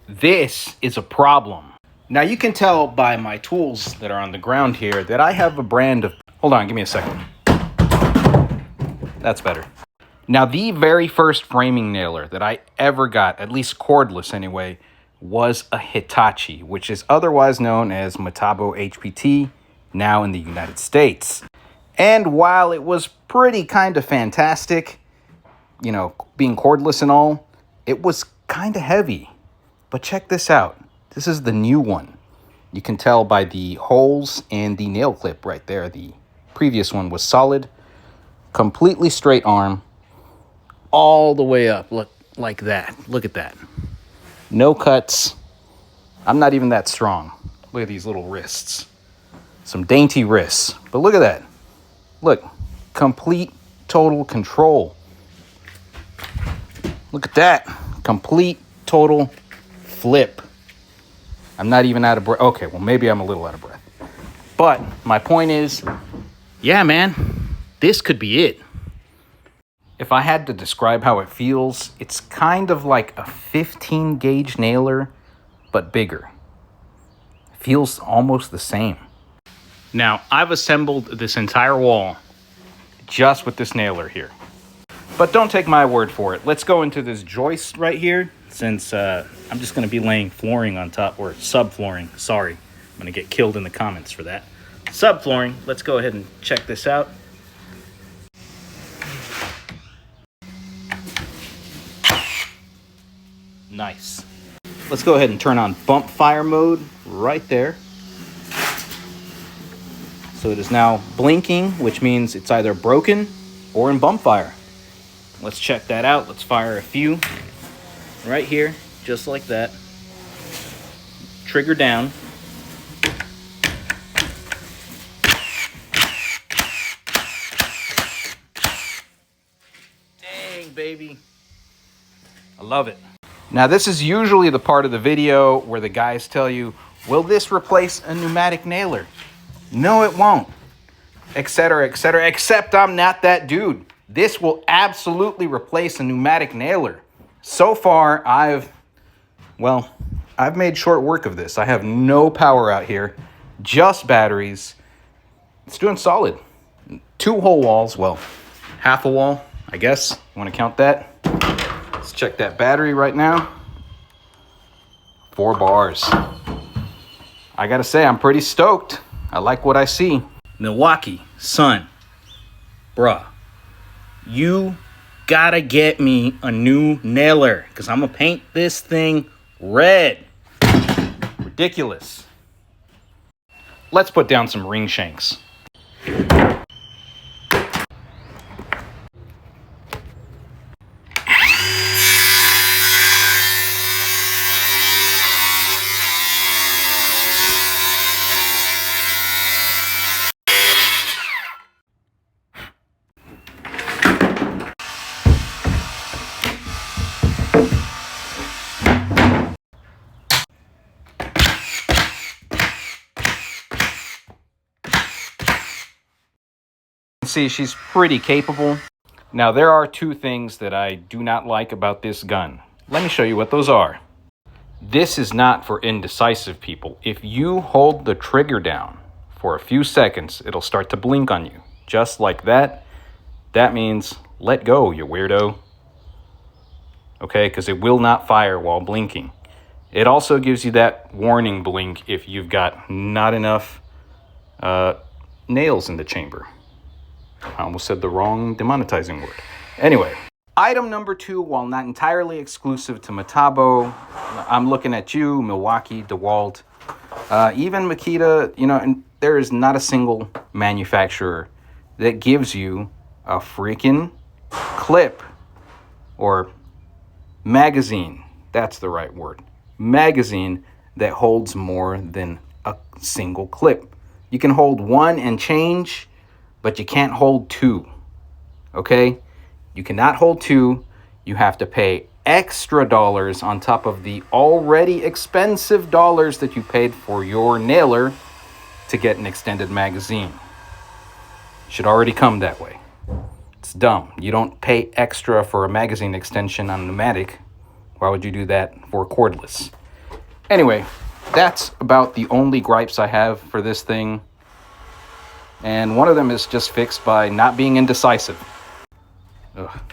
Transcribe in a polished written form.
This is a problem. Now you can tell by my tools that are on the ground here that I have a brand of... Hold on, give me a second. That's better. Now the very first framing nailer that I ever got, at least cordless anyway, was a Hitachi, which is otherwise known as Metabo HPT, now in the United States. And while it was pretty kind of fantastic, you know, being cordless and all, it was kind of heavy. But check this out. This is the new one. You can tell by the holes and the nail clip right there. The previous one was solid, completely straight arm, all the way up. Look, like that. Look at that. No cuts. I'm not even that strong. Look at these little wrists. Some dainty wrists. But look at that. Look, complete, total control. Look at that. Complete, total flip. I'm not even out of breath. Okay, well, maybe I'm a little out of breath. But my point is, yeah, man, this could be it. If I had to describe how it feels, it's kind of like a 15 gauge nailer, but bigger. It feels almost the same. Now, I've assembled this entire wall just with this nailer here. But don't take my word for it. Let's go into this joist right here, since I'm just going to be laying flooring on top, or subflooring. Sorry, I'm going to get killed in the comments for that. Subflooring. Let's go ahead and check this out. Nice. Let's go ahead and turn on bump fire mode right there. So it is now blinking, which means it's either broken or in bump fire. Let's check that out. Let's fire a few right here, just like that. Trigger down. Dang, baby. I love it. Now, this is usually the part of the video where the guys tell you, will this replace a pneumatic nailer? No, it won't. Etc., etc., except I'm not that dude. This will absolutely replace a pneumatic nailer. So far, I've made short work of this. I have no power out here, just batteries. It's doing solid. 2 whole walls, well, half a wall, I guess. You want to count that? Let's check that battery right now. 4 bars. I gotta say, I'm pretty stoked. I like what I see. Milwaukee, son, bruh, you gotta get me a new nailer, because I'm gonna paint this thing red. Ridiculous. Let's put down some ring shanks. See, she's pretty capable. Now, there are 2 things that I do not like about this gun. Let me show you what those are. This is not for indecisive people. If you hold the trigger down for a few seconds, it'll start to blink on you. Just like that. That means let go, you weirdo. Okay, because it will not fire while blinking. It also gives you that warning blink if you've got not enough nails in the chamber. I almost said the wrong demonetizing word. Anyway, item number 2, while not entirely exclusive to Metabo, I'm looking at you, Milwaukee, dewalt, even Makita, you know, and there is not a single manufacturer that gives you a freaking clip or magazine. That's the right word. Magazine that holds more than a single clip. You can hold 1 and change, but you can't hold 2, okay? You cannot hold 2. You have to pay extra dollars on top of the already expensive dollars that you paid for your nailer to get an extended magazine. Should already come that way. It's dumb. You don't pay extra for a magazine extension on a pneumatic. Why would you do that for cordless? Anyway, that's about the only gripes I have for this thing. And one of them is just fixed by not being indecisive. Ugh.